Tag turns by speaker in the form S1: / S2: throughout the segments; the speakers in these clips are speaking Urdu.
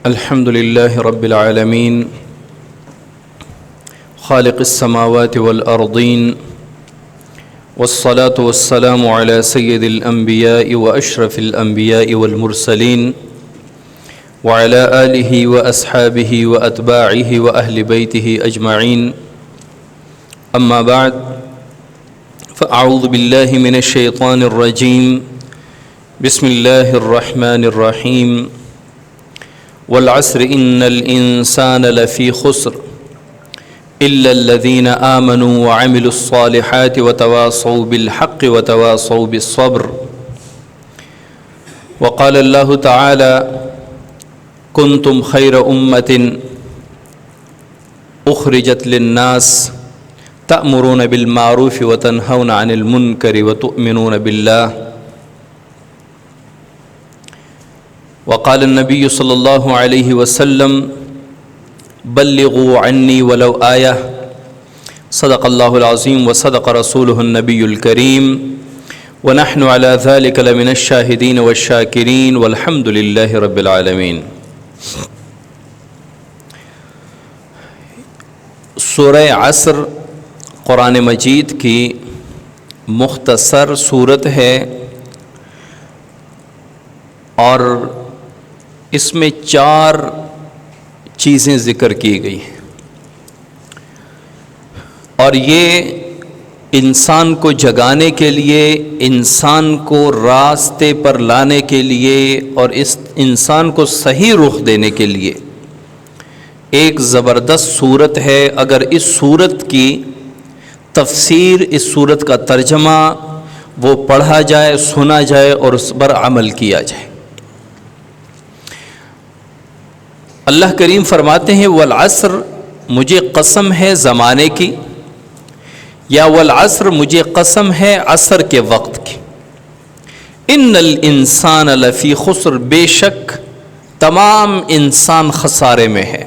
S1: الحمد لله رب العالمين خالق السماوات والأرضين والصلاة والسلام على سيد الأنبياء وأشرف الأنبياء والمرسلين وعلى آله وأصحابه وأتباعه وأهل بيته أجمعين. أما بعد، فأعوذ بالله من الشيطان الرجيم. بسم الله الرحمن الرحيم. والعصر إن الإنسان لفي خسر إلا الذين آمنوا وعملوا الصالحات وتواصوا بالحق وتواصوا بالصبر. وقال الله تعالى: كنتم خير أمة أخرجت للناس تأمرون بالمعروف وتنهون عن المنكر وتؤمنون بالله. وقال النبي صلى الله عليه وسلم: بلغوا عني ولو آية. صدق الله العظيم وصدق رسوله النبي الكريم ونحن على ذلك لمن الشاهدين والشاكرين والحمد لله رب العالمين. سورہ عصر قرآن مجید کی مختصر صورت ہے اور اس میں 4 چیزیں ذکر کی گئی ہیں، اور یہ انسان کو جگانے کے لیے، انسان کو راستے پر لانے کے لیے اور اس انسان کو صحیح رخ دینے کے لیے ایک زبردست صورت ہے. اگر اس صورت کی تفسیر، اس صورت کا ترجمہ وہ پڑھا جائے، سنا جائے اور اس پر عمل کیا جائے. اللہ کریم فرماتے ہیں: والعصر، مجھے قسم ہے زمانے کی، یا والعصر، مجھے قسم ہے عصر کے وقت کی. ان الانسان لفی خسر، بے شک تمام انسان خسارے میں ہے،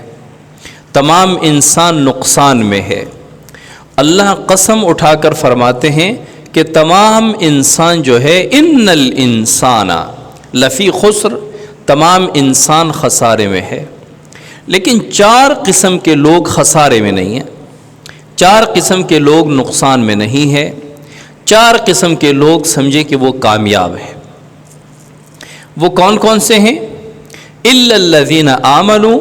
S1: تمام انسان نقصان میں ہے. اللہ قسم اٹھا کر فرماتے ہیں کہ تمام انسان جو ہے، ان الانسان لفی خسر، تمام انسان خسارے میں ہے. لیکن 4 قسم کے لوگ خسارے میں نہیں ہیں، 4 قسم کے لوگ نقصان میں نہیں ہیں، 4 قسم کے لوگ سمجھے کہ وہ کامیاب ہیں. وہ کون کون سے ہیں؟ الا الذین آمنوا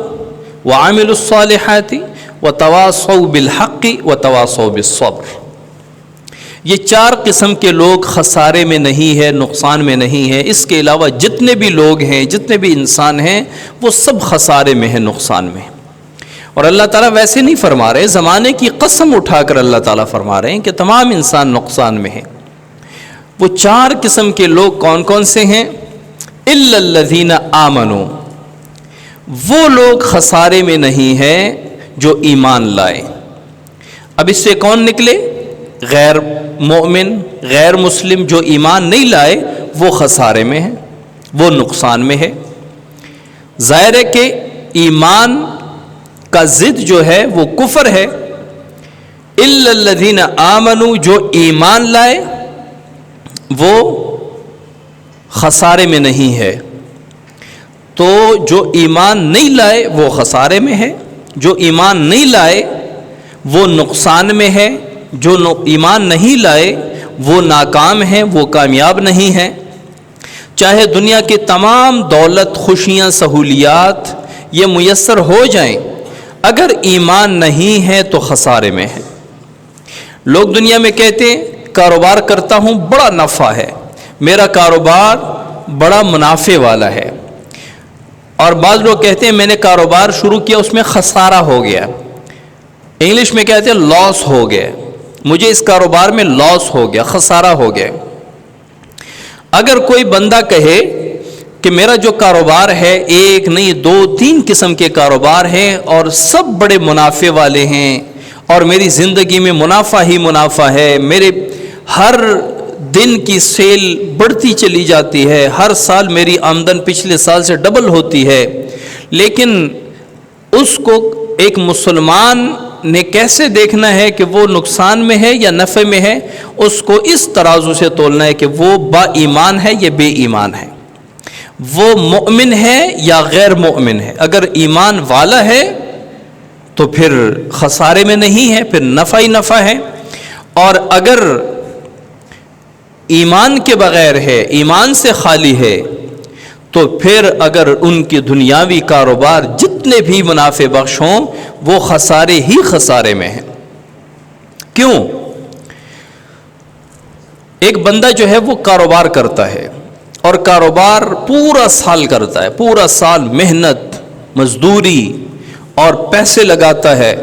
S1: وعملوا الصالحات وتواصوا بالحق وتواصوا بالصبر. یہ 4 قسم کے لوگ خسارے میں نہیں ہے، نقصان میں نہیں ہے. اس کے علاوہ جتنے بھی لوگ ہیں، جتنے بھی انسان ہیں، وہ سب خسارے میں ہیں، نقصان میں. اور اللہ تعالیٰ ویسے نہیں فرما رہے، زمانے کی قسم اٹھا کر اللہ تعالیٰ فرما رہے ہیں کہ تمام انسان نقصان میں ہیں. وہ 4 قسم کے لوگ کون کون سے ہیں؟ الا الذین آمنوا، وہ لوگ خسارے میں نہیں ہیں جو ایمان لائے. اب اس سے کون نکلے؟ غیر مومن، غیر مسلم جو ایمان نہیں لائے وہ خسارے میں ہے، وہ نقصان میں ہے. ظاہر ہے کہ ایمان کا ضد جو ہے وہ کفر ہے. الا الذین آمنوا، جو ایمان لائے وہ خسارے میں نہیں ہے. تو جو ایمان نہیں لائے وہ خسارے میں ہے، جو ایمان نہیں لائے وہ نقصان میں ہے، جو ایمان نہیں لائے وہ ناکام ہیں، وہ کامیاب نہیں ہیں. چاہے دنیا کی تمام دولت، خوشیاں، سہولیات یہ میسر ہو جائیں، اگر ایمان نہیں ہے تو خسارے میں ہے. لوگ دنیا میں کہتے ہیں کاروبار کرتا ہوں، بڑا نفع ہے، میرا کاروبار بڑا منافع والا ہے. اور بعض لوگ کہتے ہیں میں نے کاروبار شروع کیا، اس میں خسارہ ہو گیا، انگلش میں کہتے ہیں لاس ہو گیا، مجھے اس کاروبار میں لاس ہو گیا، خسارہ ہو گیا. اگر کوئی بندہ کہے کہ میرا جو کاروبار ہے، 1 نہیں 2 3 قسم کے کاروبار ہیں اور سب بڑے منافع والے ہیں، اور میری زندگی میں منافع ہی منافع ہے، میرے ہر دن کی سیل بڑھتی چلی جاتی ہے، ہر سال میری آمدن پچھلے سال سے ڈبل ہوتی ہے. لیکن اس کو ایک مسلمان نے کیسے دیکھنا ہے کہ وہ نقصان میں ہے یا نفع میں ہے؟ اس کو اس ترازو سے تولنا ہے کہ وہ با ایمان ہے یا بے ایمان ہے. وہ مومن ہے یا غیر مومن ہے. اگر ایمان والا ہے تو پھر خسارے میں نہیں ہے، پھر نفع ہی نفع ہے. اور اگر ایمان کے بغیر ہے، ایمان سے خالی ہے، تو پھر اگر ان کی دنیاوی کاروبار جتنے بھی منافع بخش ہوں وہ خسارے ہی خسارے میں ہیں. کیوں؟ ایک بندہ جو ہے وہ کاروبار کرتا ہے اور کاروبار پورا سال کرتا ہے، پورا سال محنت مزدوری اور پیسے لگاتا ہے.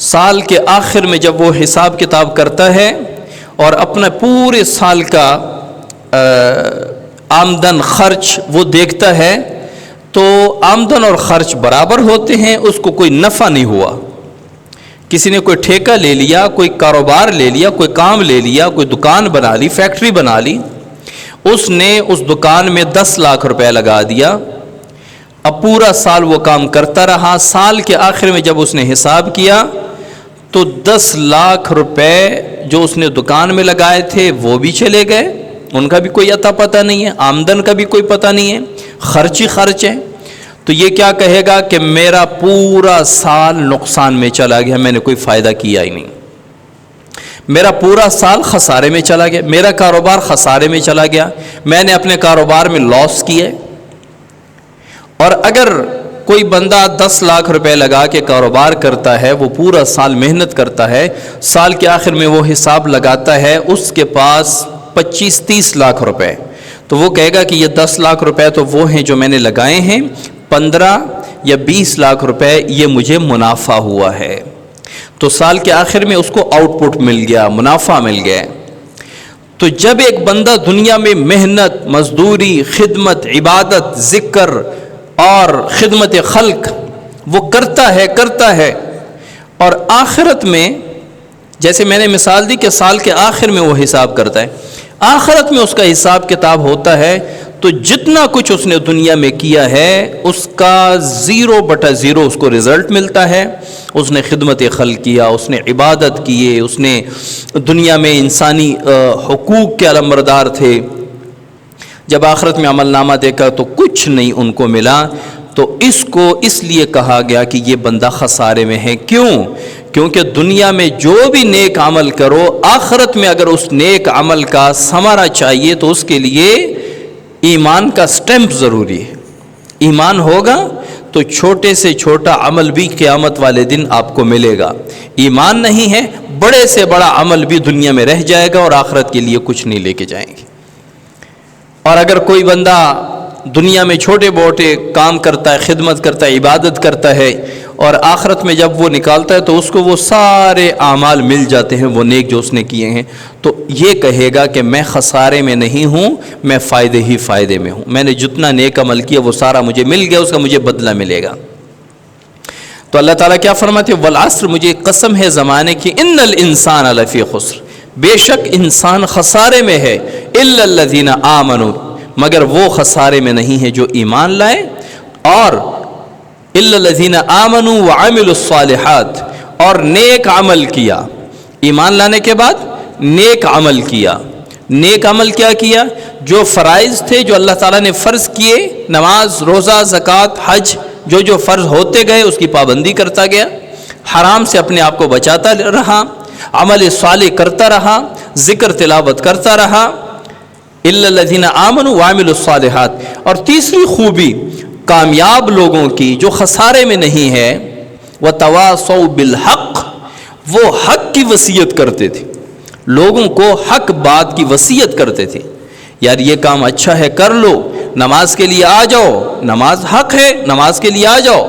S1: سال کے آخر میں جب وہ حساب کتاب کرتا ہے اور اپنا پورے سال کا آمدن خرچ وہ دیکھتا ہے تو آمدن اور خرچ برابر ہوتے ہیں، اس کو کوئی نفع نہیں ہوا. کسی نے کوئی ٹھیکہ لے لیا، کوئی کاروبار لے لیا، کوئی کام لے لیا، کوئی دکان بنا لی، فیکٹری بنا لی، اس نے اس دکان میں 10 لاکھ روپے لگا دیا. اب پورا سال وہ کام کرتا رہا. سال کے آخر میں جب اس نے حساب کیا تو 10 لاکھ روپے جو اس نے دکان میں لگائے تھے وہ بھی چلے گئے، ان کا بھی کوئی اتا پتہ نہیں ہے، آمدن کا بھی کوئی پتہ نہیں ہے، خرچ ہی خرچ ہے. تو یہ کیا کہے گا کہ میرا پورا سال نقصان میں چلا گیا، میں نے کوئی فائدہ کیا ہی نہیں، میرا پورا سال خسارے میں چلا گیا، میرا کاروبار خسارے میں چلا گیا، میں نے اپنے کاروبار میں لاس کیا. اور اگر کوئی بندہ 10 لاکھ روپے لگا کے کاروبار کرتا ہے، وہ پورا سال محنت کرتا ہے، سال کے آخر میں وہ حساب لگاتا ہے، اس کے پاس 25-30 لاکھ روپے، تو وہ کہے گا کہ یہ 10 لاکھ روپے تو وہ ہیں جو میں نے لگائے ہیں، 15 یا 20 لاکھ روپے یہ مجھے منافع ہوا ہے. تو سال کے آخر میں اس کو آؤٹ پٹ مل گیا، منافع مل گیا. تو جب ایک بندہ دنیا میں محنت مزدوری خدمت عبادت ذکر اور خدمت خلق وہ کرتا ہے اور آخرت میں جیسے میں نے مثال دی کہ سال کے آخر میں وہ حساب کرتا ہے، آخرت میں اس کا حساب کتاب ہوتا ہے تو جتنا کچھ اس نے دنیا میں کیا ہے اس کا 0/0 اس کو رزلٹ ملتا ہے. اس نے خدمت خلق کیا، اس نے عبادت کیے، اس نے دنیا میں انسانی حقوق کے علمبردار تھے. جب آخرت میں عمل نامہ دیکھا تو کچھ نہیں ان کو ملا. تو اس کو اس لیے کہا گیا کہ یہ بندہ خسارے میں ہے. کیوں؟ کیونکہ دنیا میں جو بھی نیک عمل کرو، آخرت میں اگر اس نیک عمل کا ثمرہ چاہیے تو اس کے لیے ایمان کا سٹیمپ ضروری ہے. ایمان ہوگا تو چھوٹے سے چھوٹا عمل بھی قیامت والے دن آپ کو ملے گا. ایمان نہیں ہے، بڑے سے بڑا عمل بھی دنیا میں رہ جائے گا اور آخرت کے لیے کچھ نہیں لے کے جائیں گے. اور اگر کوئی بندہ دنیا میں چھوٹے موٹے کام کرتا ہے، خدمت کرتا ہے، عبادت کرتا ہے اور آخرت میں جب وہ نکالتا ہے تو اس کو وہ سارے اعمال مل جاتے ہیں وہ نیک جو اس نے کیے ہیں، تو یہ کہے گا کہ میں خسارے میں نہیں ہوں، میں فائدے ہی فائدے میں ہوں. میں نے جتنا نیک عمل کیا وہ سارا مجھے مل گیا، اس کا مجھے بدلہ ملے گا. تو اللہ تعالیٰ کیا فرماتے ہیں؟ والعصر، مجھے قسم ہے زمانے کی، ان الانسان لفی خسر، بے شک انسان خسارے میں ہے، الا الذین آمنوا، مگر وہ خسارے میں نہیں ہے جو ایمان لائے، اور الا الذین آمنوا وعملوا الصالحات، اور نیک عمل کیا. ایمان لانے کے بعد نیک عمل کیا. نیک عمل کیا کیا؟ جو فرائض تھے جو اللہ تعالیٰ نے فرض کیے، نماز روزہ زکوٰۃ حج، جو فرض ہوتے گئے اس کی پابندی کرتا گیا، حرام سے اپنے آپ کو بچاتا رہا، عمل صالح کرتا رہا، ذکر تلاوت کرتا رہا. الا الذین آمنوا وعملوا الصالحات. اور تیسری خوبی کامیاب لوگوں کی جو خسارے میں نہیں ہے، وتواصوا بالحق، وہ حق کی وصیت کرتے تھے، لوگوں کو حق بات کی وصیت کرتے تھے. یار یہ کام اچھا ہے کر لو، نماز کے لیے آ جاؤ، نماز حق ہے، نماز کے لیے آ جاؤ.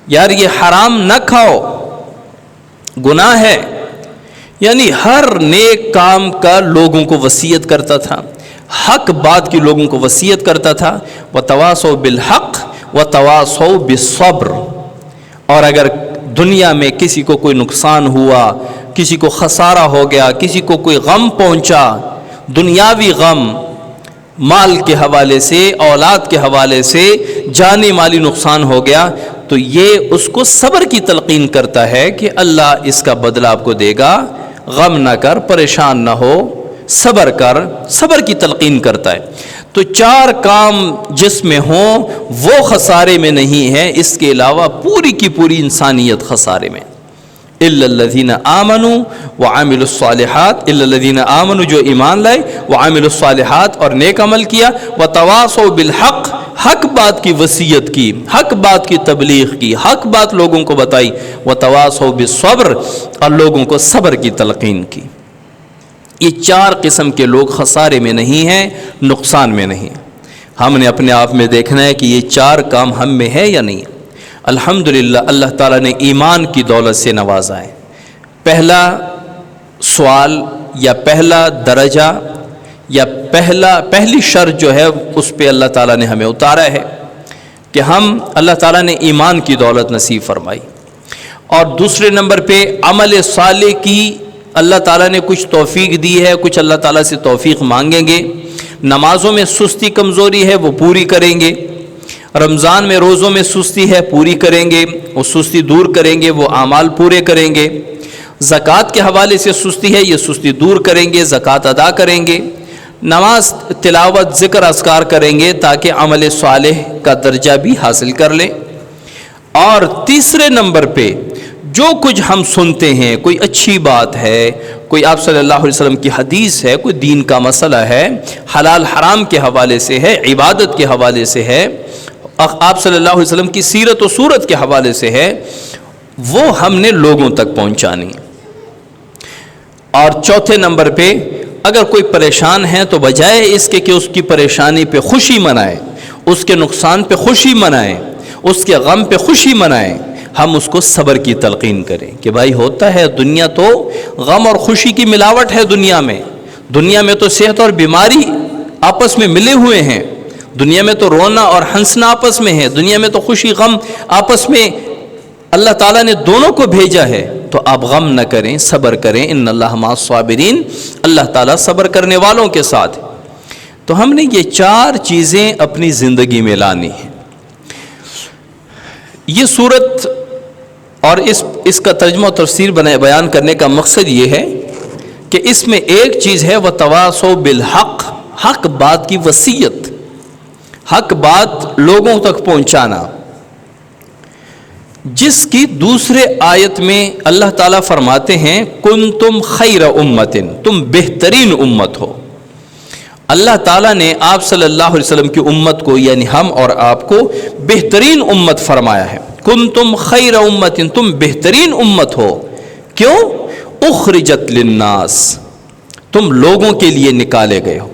S1: یار یہ حرام نہ کھاؤ، گناہ ہے. یعنی ہر نیک کام کا لوگوں کو وصیت کرتا تھا، حق بات کی لوگوں کو وصیت کرتا تھا. وتواصوا بالحق وتواصوا بالصبر. اور اگر دنیا میں کسی کو کوئی نقصان ہوا، کسی کو خسارہ ہو گیا، کسی کو کوئی غم پہنچا، دنیاوی غم، مال کے حوالے سے، اولاد کے حوالے سے جانی مالی نقصان ہو گیا، تو یہ اس کو صبر کی تلقین کرتا ہے کہ اللہ اس کا بدلہ آپ کو دے گا، غم نہ کر، پریشان نہ ہو، صبر کر، صبر کی تلقین کرتا ہے. تو 4 کام جس میں ہوں وہ خسارے میں نہیں ہے، اس کے علاوہ پوری کی پوری انسانیت خسارے میں۔ الا الذین آمنوا وعملوا الصالحات، الا الذین آمنوا جو ایمان لائے، وعملوا الصالحات اور نیک عمل کیا، وتواصوا بالحق حق بات کی وصیت کی، حق بات کی تبلیغ کی، حق بات لوگوں کو بتائی، وتواصوا بالصبر اور لوگوں کو صبر کی تلقین کی۔ یہ 4 قسم کے لوگ خسارے میں نہیں ہیں، نقصان میں نہیں۔ ہم نے اپنے آپ میں دیکھنا ہے کہ یہ 4 کام ہم میں ہے یا نہیں۔ الحمدللہ اللہ تعالیٰ نے ایمان کی دولت سے نوازا ہے۔ پہلا سوال یا پہلا درجہ یا پہلی شرط جو ہے اس پہ اللہ تعالیٰ نے ہمیں اتارا ہے کہ ہم اللہ تعالیٰ نے ایمان کی دولت نصیب فرمائی، اور دوسرے نمبر پہ عمل صالح کی اللہ تعالیٰ نے کچھ توفیق دی ہے، کچھ اللہ تعالیٰ سے توفیق مانگیں گے۔ نمازوں میں سستی کمزوری ہے وہ پوری کریں گے، رمضان میں روزوں میں سستی ہے پوری کریں گے، وہ سستی دور کریں گے، وہ اعمال پورے کریں گے۔ زکوٰۃ کے حوالے سے سستی ہے، یہ سستی دور کریں گے، زکوٰۃ ادا کریں گے۔ نماز، تلاوت، ذکر اذکار کریں گے تاکہ عمل صالح کا درجہ بھی حاصل کر لیں۔ اور تیسرے نمبر پہ جو کچھ ہم سنتے ہیں، کوئی اچھی بات ہے، کوئی آپ صلی اللہ علیہ وسلم کی حدیث ہے، کوئی دین کا مسئلہ ہے، حلال حرام کے حوالے سے ہے، عبادت کے حوالے سے ہے، آپ صلی اللہ علیہ وسلم کی سیرت و صورت کے حوالے سے ہے، وہ ہم نے لوگوں تک پہنچانی۔ اور چوتھے نمبر پہ اگر کوئی پریشان ہے تو بجائے اس کے کہ اس کی پریشانی پہ خوشی منائے، اس کے نقصان پہ خوشی منائیں، اس کے غم پہ خوشی منائیں، ہم اس کو صبر کی تلقین کریں کہ بھائی ہوتا ہے، دنیا تو غم اور خوشی کی ملاوٹ ہے۔ دنیا میں تو صحت اور بیماری آپس میں ملے ہوئے ہیں، دنیا میں تو رونا اور ہنسنا آپس میں ہے، دنیا میں تو خوشی غم آپس میں اللہ تعالیٰ نے دونوں کو بھیجا ہے۔ تو آپ غم نہ کریں، صبر کریں، ان اللہ مع الصابرین، اللہ تعالیٰ صبر کرنے والوں کے ساتھ۔ تو ہم نے یہ 4 چیزیں اپنی زندگی میں لانی ہیں۔ یہ صورت اور اس کا ترجمہ و تفسیر بیان کرنے کا مقصد یہ ہے کہ اس میں ایک چیز ہے وتواصوا بالحق، حق بات کی وصیت، حق بات لوگوں تک پہنچانا، جس کی دوسرے آیت میں اللہ تعالیٰ فرماتے ہیں کنتم خیر امت، تم بہترین امت ہو۔ اللہ تعالیٰ نے آپ صلی اللہ علیہ وسلم کی امت کو، یعنی ہم اور آپ کو، بہترین امت فرمایا ہے۔ کنتم خیر امت، تم بہترین امت ہو۔ کیوں؟ اخرجت للناس، تم لوگوں کے لیے نکالے گئے ہو۔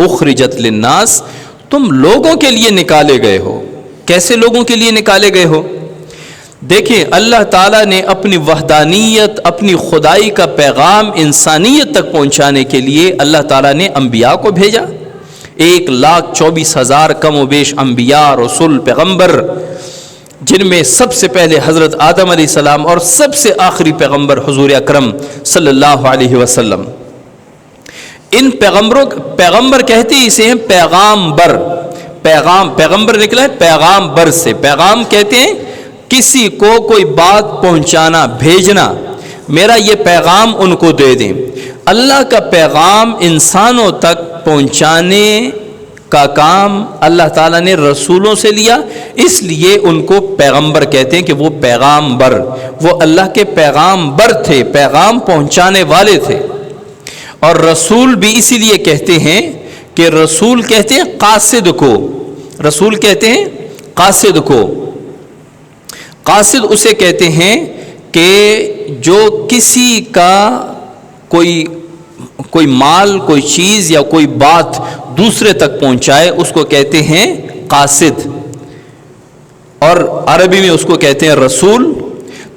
S1: اخرجت للناس، تم لوگوں کے لیے نکالے گئے ہو۔ کیسے لوگوں کے لیے نکالے گئے ہو؟ دیکھیں، اللہ تعالیٰ نے اپنی وحدانیت، اپنی خدائی کا پیغام انسانیت تک پہنچانے کے لیے اللہ تعالیٰ نے انبیاء کو بھیجا۔ 1,24,000 کم و بیش انبیاء، رسول، پیغمبر، جن میں سب سے پہلے حضرت آدم علیہ السلام اور سب سے آخری پیغمبر حضور اکرم صلی اللہ علیہ وسلم۔ ان پیغمبر کہتے ہیں اسے ہیں پیغام بر، پیغمبر نکلا ہے پیغام بر سے۔ پیغام کہتے ہیں کسی کو کوئی بات پہنچانا، بھیجنا، میرا یہ پیغام ان کو دے دیں۔ اللہ کا پیغام انسانوں تک پہنچانے کا کام اللہ تعالیٰ نے رسولوں سے لیا، اس لیے ان کو پیغمبر کہتے ہیں کہ وہ پیغام بر، وہ اللہ کے پیغام بر تھے، پیغام پہنچانے والے تھے۔ اور رسول بھی اسی لیے کہتے ہیں کہ رسول کہتے ہیں قاصد کو، رسول کہتے ہیں قاصد کو۔ قاصد اسے کہتے ہیں کہ جو کسی کا کوئی مال، کوئی چیز یا کوئی بات دوسرے تک پہنچائے، اس کو کہتے ہیں قاصد، اور عربی میں اس کو کہتے ہیں رسول۔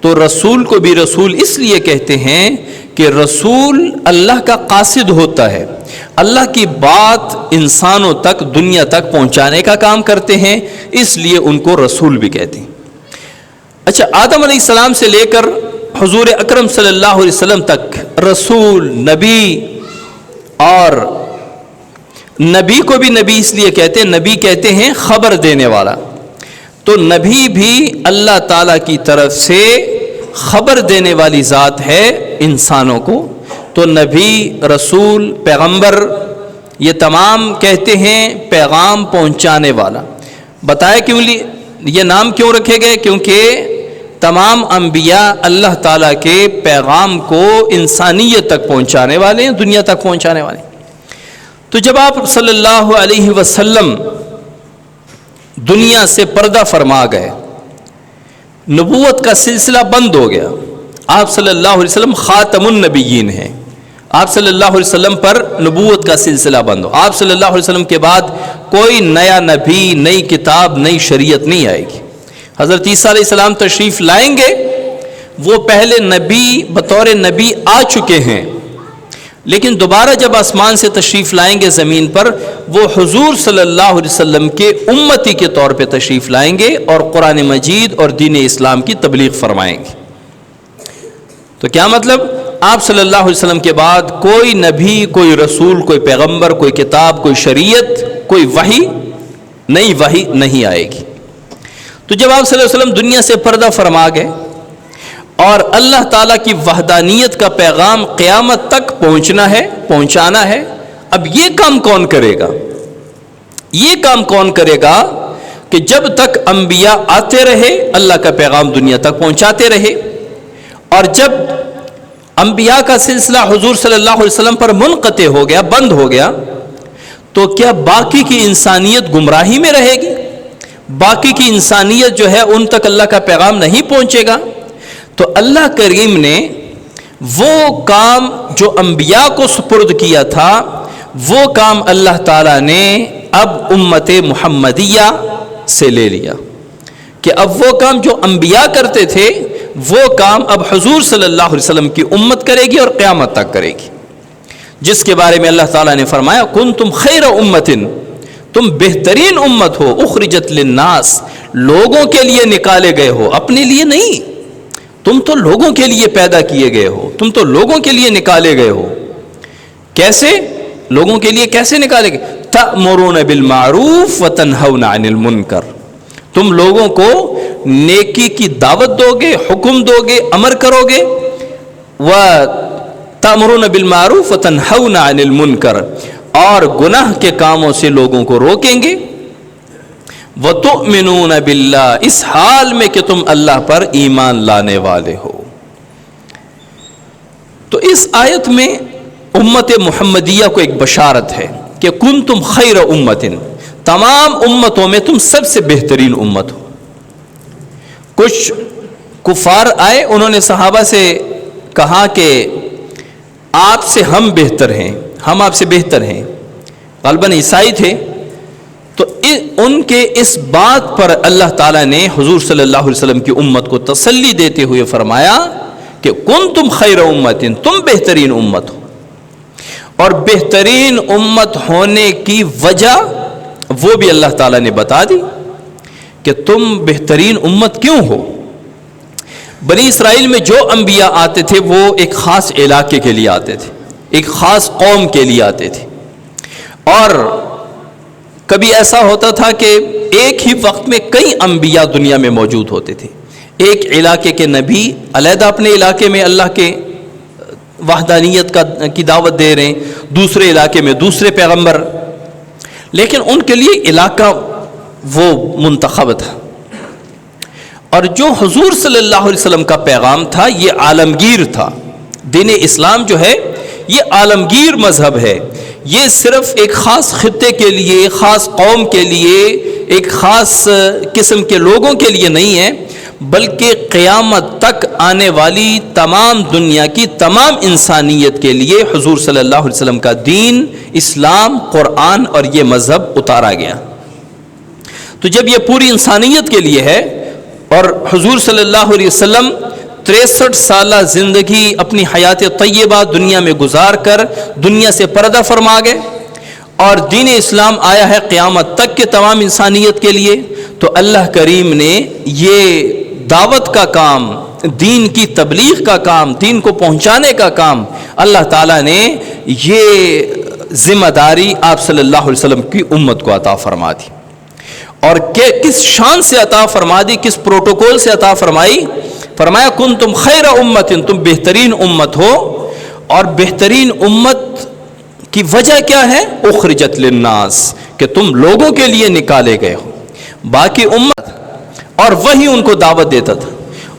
S1: تو رسول کو بھی رسول اس لیے کہتے ہیں کہ رسول اللہ کا قاصد ہوتا ہے، اللہ کی بات انسانوں تک، دنیا تک پہنچانے کا کام کرتے ہیں، اس لیے ان کو رسول بھی کہتے ہیں۔ اچھا، آدم علیہ السلام سے لے کر حضور اکرم صلی اللہ علیہ وسلم تک رسول، نبی، اور نبی کو بھی نبی اس لیے کہتے ہیں، نبی کہتے ہیں خبر دینے والا۔ تو نبی بھی اللہ تعالیٰ کی طرف سے خبر دینے والی ذات ہے انسانوں کو۔ تو نبی، رسول، پیغمبر یہ تمام کہتے ہیں پیغام پہنچانے والا. بتایا کیوں یہ نام کیوں رکھے گئے؟ کیونکہ تمام انبیاء اللہ تعالیٰ کے پیغام کو انسانیت تک پہنچانے والے ہیں، دنیا تک پہنچانے والے ہیں. تو جب آپ صلی اللہ علیہ وسلم دنیا سے پردہ فرما گئے، نبوت کا سلسلہ بند ہو گیا. آپ صلی اللہ علیہ وسلم خاتم النبیین ہیں. آپ صلی اللہ علیہ وسلم پر نبوت کا سلسلہ بند ہو. آپ صلی اللہ علیہ وسلم کے بعد کوئی نیا نبی، نئی کتاب، نئی شریعت نہیں آئے گی. حضرت عیسیٰ علیہ السلام تشریف لائیں گے، وہ پہلے نبی بطور نبی آ چکے ہیں، لیکن دوبارہ جب آسمان سے تشریف لائیں گے زمین پر، وہ حضور صلی اللہ علیہ وسلم کے امتی کے طور پہ تشریف لائیں گے اور قرآن مجید اور دین اسلام کی تبلیغ فرمائیں گے. تو کیا مطلب؟ آپ صلی اللہ علیہ وسلم کے بعد کوئی نبی، کوئی رسول، کوئی پیغمبر، کوئی کتاب، کوئی شریعت، کوئی وحی، نئی وحی نہیں آئے گی. تو جب آپ صلی اللہ علیہ وسلم دنیا سے پردہ فرما گئے اور اللہ تعالیٰ کی وحدانیت کا پیغام قیامت تک پہنچانا ہے، اب یہ کام کون کرے گا؟ یہ کام کون کرے گا کہ جب تک انبیاء آتے رہے، اللہ کا پیغام دنیا تک پہنچاتے رہے، اور جب انبیاء کا سلسلہ حضور صلی اللہ علیہ وسلم پر منقطع ہو گیا، بند ہو گیا، تو کیا باقی کی انسانیت گمراہی میں رہے گی؟ باقی کی انسانیت جو ہے ان تک اللہ کا پیغام نہیں پہنچے گا؟ تو اللہ کریم نے وہ کام جو انبیاء کو سپرد کیا تھا، وہ کام اللہ تعالیٰ نے اب امت محمدیہ سے لے لیا کہ اب وہ کام جو انبیاء کرتے تھے، وہ کام اب حضور صلی اللہ علیہ وسلم کی امت کرے گی اور قیامت تک کرے گی. جس کے بارے میں اللہ تعالیٰ نے فرمایا کنتم خیر امت، تم بہترین امت ہو، اخرجت للناس، لوگوں کے لیے نکالے گئے ہو، اپنے لیے نہیں. تم تو لوگوں کے لیے پیدا کیے گئے ہو، تم تو لوگوں کے لیے نکالے گئے ہو. کیسے؟ لوگوں کے لیے کیسے نکالے گئے؟ تأمرون بالمعروف وتنہون عن المنکر، تم لوگوں کو نیکی کی دعوت دو گے، حکم دو گے، امر کرو گے. وتأمرون بالمعروف وتنہون عن المنکر، اور گناہ کے کاموں سے لوگوں کو روکیں گے. وَتُؤْمِنُونَ بِاللَّهِ، اس حال میں کہ تم اللہ پر ایمان لانے والے ہو. تو اس آیت میں امت محمدیہ کو ایک بشارت ہے کہ کنتم خیر امت، تمام امتوں میں تم سب سے بہترین امت ہو. کچھ کفار آئے، انہوں نے صحابہ سے کہا کہ آپ سے ہم بہتر ہیں، ہم آپ سے بہتر ہیں. غالباً عیسائی تھے. تو ان کے اس بات پر اللہ تعالیٰ نے حضور صلی اللہ علیہ وسلم کی امت کو تسلی دیتے ہوئے فرمایا کہ کنتم خیر امت، تم بہترین امت ہو. اور بہترین امت ہونے کی وجہ وہ بھی اللہ تعالیٰ نے بتا دی کہ تم بہترین امت کیوں ہو. بنی اسرائیل میں جو انبیاء آتے تھے وہ ایک خاص علاقے کے لیے آتے تھے، ایک خاص قوم کے لیے آتے تھے. اور کبھی ایسا ہوتا تھا کہ ایک ہی وقت میں کئی انبیاء دنیا میں موجود ہوتے تھے. ایک علاقے کے نبی علیحدہ اپنے علاقے میں اللہ کے وحدانیت کی دعوت دے رہے ہیں، دوسرے علاقے میں دوسرے پیغمبر، لیکن ان کے لیے علاقہ وہ منتخب تھا. اور جو حضور صلی اللہ علیہ وسلم کا پیغام تھا یہ عالمگیر تھا. دین اسلام جو ہے یہ عالمگیر مذہب ہے. یہ صرف ایک خاص خطے کے لیے، ایک خاص قوم کے لیے، ایک خاص قسم کے لوگوں کے لیے نہیں ہے، بلکہ قیامت تک آنے والی تمام دنیا کی تمام انسانیت کے لیے حضور صلی اللہ علیہ وسلم کا دین، اسلام، قرآن اور یہ مذہب اتارا گیا. تو جب یہ پوری انسانیت کے لیے ہے اور حضور صلی اللہ علیہ وسلم 63 سالہ زندگی اپنی حیات طیبہ دنیا میں گزار کر دنیا سے پردہ فرما گئے اور دین اسلام آیا ہے قیامت تک کے تمام انسانیت کے لیے، تو اللہ کریم نے یہ دعوت کا کام، دین کی تبلیغ کا کام، دین کو پہنچانے کا کام اللہ تعالیٰ نے یہ ذمہ داری آپ صلی اللہ علیہ وسلم کی امت کو عطا فرما دی. اور کس شان سے عطا فرما دی، کس پروٹوکول سے عطا فرمائی؟ فرمایا کنتم خیر امت، تم بہترین امت ہو. اور بہترین امت کی وجہ کیا ہے؟ اخرجت للناس، کہ تم لوگوں کے لیے نکالے گئے ہو. باقی امت اور وہی ان کو دعوت دیتا تھا،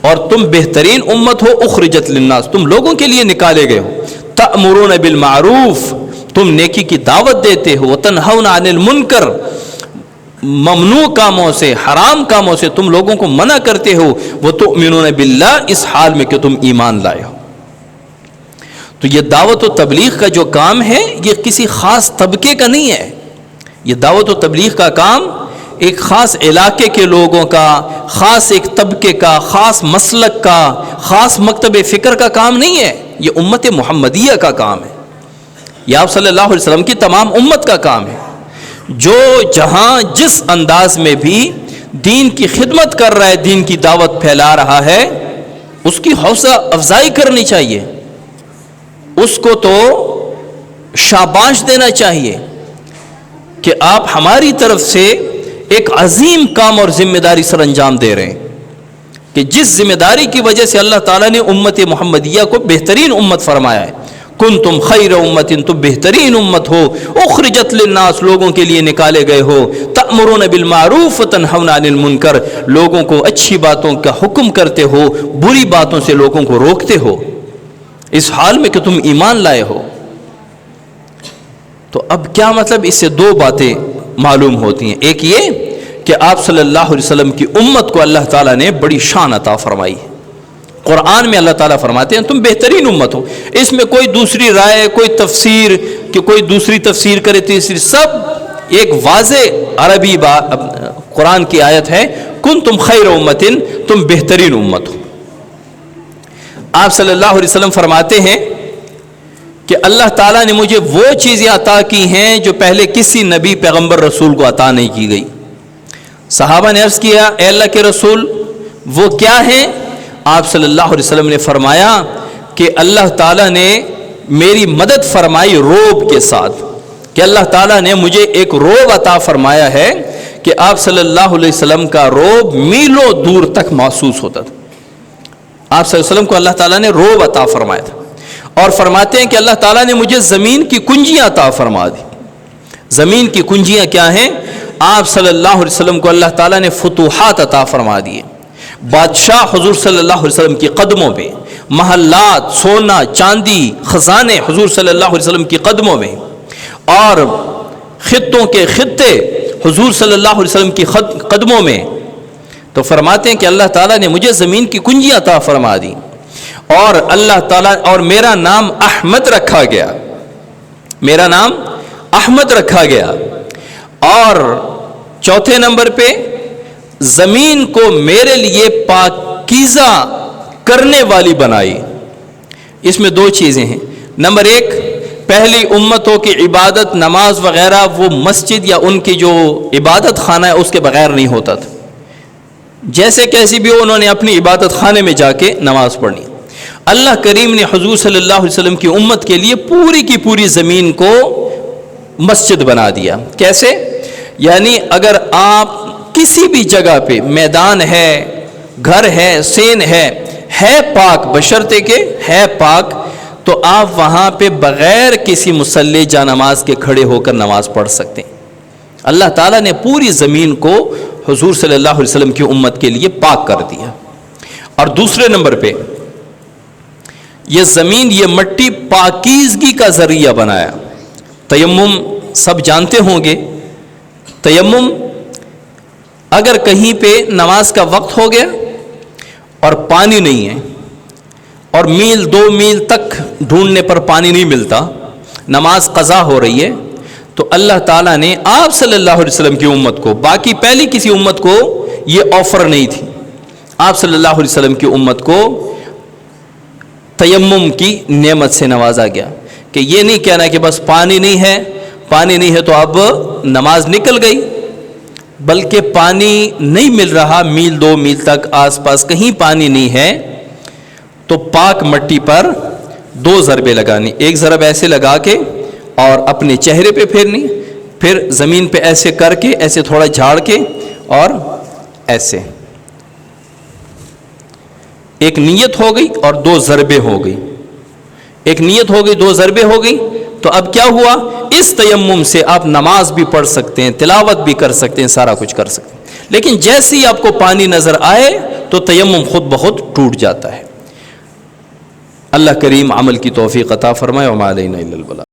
S1: اور تم بہترین امت ہو. اخرجت للناس، تم لوگوں کے لیے نکالے گئے ہو. تأمرون بالمعروف، تم نیکی کی دعوت دیتے ہو. وتنہون عن المنکر، ممنوع کاموں سے، حرام کاموں سے تم لوگوں کو منع کرتے ہو. وتؤمنون باللہ، اس حال میں کہ تم ایمان لائے ہو. تو یہ دعوت و تبلیغ کا جو کام ہے یہ کسی خاص طبقے کا نہیں ہے. یہ دعوت و تبلیغ کا کام ایک خاص علاقے کے لوگوں کا، خاص ایک طبقے کا، خاص مسلک کا، خاص مکتب فکر کا کام نہیں ہے. یہ امت محمدیہ کا کام ہے. یہ آپ صلی اللہ علیہ وسلم کی تمام امت کا کام ہے. جو جہاں جس انداز میں بھی دین کی خدمت کر رہا ہے، دین کی دعوت پھیلا رہا ہے، اس کی حوصلہ افزائی کرنی چاہیے. اس کو تو شاباش دینا چاہیے کہ آپ ہماری طرف سے ایک عظیم کام اور ذمہ داری سر انجام دے رہے ہیں، کہ جس ذمہ داری کی وجہ سے اللہ تعالیٰ نے امت محمدیہ کو بہترین امت فرمایا ہے. کنتم خیر امت، تم بہترین امت ہو. اخرجت للناس، لوگوں کے لیے نکالے گئے ہو. تأمرون بالمعروف وتنہون عن المنکر، لوگوں کو اچھی باتوں کا حکم کرتے ہو، بری باتوں سے لوگوں کو روکتے ہو، اس حال میں کہ تم ایمان لائے ہو. تو اب کیا مطلب؟ اس سے دو باتیں معلوم ہوتی ہیں. ایک یہ کہ آپ صلی اللہ علیہ وسلم کی امت کو اللہ تعالیٰ نے بڑی شان عطا فرمائی ہے. قرآن میں اللہ تعالیٰ فرماتے ہیں تم بہترین امت ہو. اس میں کوئی دوسری رائے، کوئی تفسیر کہ کوئی دوسری تفسیر کرے، تیسری، سب ایک واضح عربی قرآن کی آیت ہے. کنتم خیر امت، تم بہترین امت ہو. آپ صلی اللہ علیہ وسلم فرماتے ہیں کہ اللہ تعالیٰ نے مجھے وہ چیزیں عطا کی ہیں جو پہلے کسی نبی پیغمبر رسول کو عطا نہیں کی گئی. صحابہ نے عرض کیا اے اللہ کے رسول وہ کیا ہیں؟ آپ صلی اللہ علیہ وسلم نے فرمایا کہ اللہ تعالیٰ نے میری مدد فرمائی روب کے ساتھ، کہ اللہ تعالیٰ نے مجھے ایک روب عطا فرمایا ہے کہ آپ صلی اللہ علیہ وسلم کا روب میلوں دور تک محسوس ہوتا تھا. آپ صلی اللہ علیہ وسلم کو اللہ تعالیٰ نے روب عطا فرمایا تھا. اور فرماتے ہیں کہ اللہ تعالیٰ نے مجھے زمین کی کنجیاں عطا فرما دی. زمین کی کنجیاں کیا ہیں؟ آپ صلی اللہ علیہ وسلم کو اللہ تعالیٰ نے فتوحات عطا فرما دیے. بادشاہ حضور صلی اللہ علیہ وسلم کے قدموں پہ، محلات، سونا چاندی، خزانے حضور صلی اللہ علیہ وسلم کے قدموں میں، اور خطوں کے خطے حضور صلی اللہ علیہ وسلم کی قدموں میں. تو فرماتے ہیں کہ اللہ تعالیٰ نے مجھے زمین کی کنجیاں عطا فرما دی، اور اللہ تعالیٰ اور میرا نام احمد رکھا گیا، میرا نام احمد رکھا گیا. اور چوتھے نمبر پہ زمین کو میرے لیے پاکیزہ کرنے والی بنائی. اس میں دو چیزیں ہیں. نمبر ایک، پہلی امتوں کی عبادت، نماز وغیرہ وہ مسجد یا ان کی جو عبادت خانہ ہے اس کے بغیر نہیں ہوتا تھا. جیسے کیسی بھی ہو انہوں نے اپنی عبادت خانے میں جا کے نماز پڑھنی. اللہ کریم نے حضور صلی اللہ علیہ وسلم کی امت کے لیے پوری کی پوری زمین کو مسجد بنا دیا. کیسے؟ یعنی اگر آپ کسی بھی جگہ پہ، میدان ہے، گھر ہے، سین ہے پاک، بشرطے کہ ہے پاک، تو آپ وہاں پہ بغیر کسی مصلی جا نماز کے کھڑے ہو کر نماز پڑھ سکتے ہیں. اللہ تعالیٰ نے پوری زمین کو حضور صلی اللہ علیہ وسلم کی امت کے لیے پاک کر دیا. اور دوسرے نمبر پہ یہ زمین، یہ مٹی پاکیزگی کا ذریعہ بنایا. تیمم سب جانتے ہوں گے. تیمم اگر کہیں پہ نماز کا وقت ہو گیا اور پانی نہیں ہے، اور میل 2 میل تک ڈھونڈنے پر پانی نہیں ملتا، نماز قضا ہو رہی ہے، تو اللہ تعالیٰ نے آپ صلی اللہ علیہ وسلم کی امت کو، باقی پہلی کسی امت کو یہ آفر نہیں تھی، آپ صلی اللہ علیہ وسلم کی امت کو تیمم کی نعمت سے نوازا گیا. کہ یہ نہیں کہنا کہ بس پانی نہیں ہے تو اب نماز نکل گئی، بلکہ پانی نہیں مل رہا، میل 2 میل تک آس پاس کہیں پانی نہیں ہے، تو پاک مٹی پر 2 ضربے لگانی. ایک ضرب ایسے لگا کے اور اپنے چہرے پہ پھیرنی، پھر زمین پہ ایسے کر کے، ایسے تھوڑا جھاڑ کے، اور ایسے. ایک نیت ہو گئی اور 2 ضربے ہو گئی. ایک نیت ہو گئی، 2 ضربے ہو گئی، تو اب کیا ہوا؟ اس تیمم سے آپ نماز بھی پڑھ سکتے ہیں، تلاوت بھی کر سکتے ہیں، سارا کچھ کر سکتے ہیں، لیکن جیسے ہی آپ کو پانی نظر آئے تو تیمم خود بخود ٹوٹ جاتا ہے۔ اللہ کریم عمل کی توفیق عطا فرمائے، وما علینا الا البلاغ۔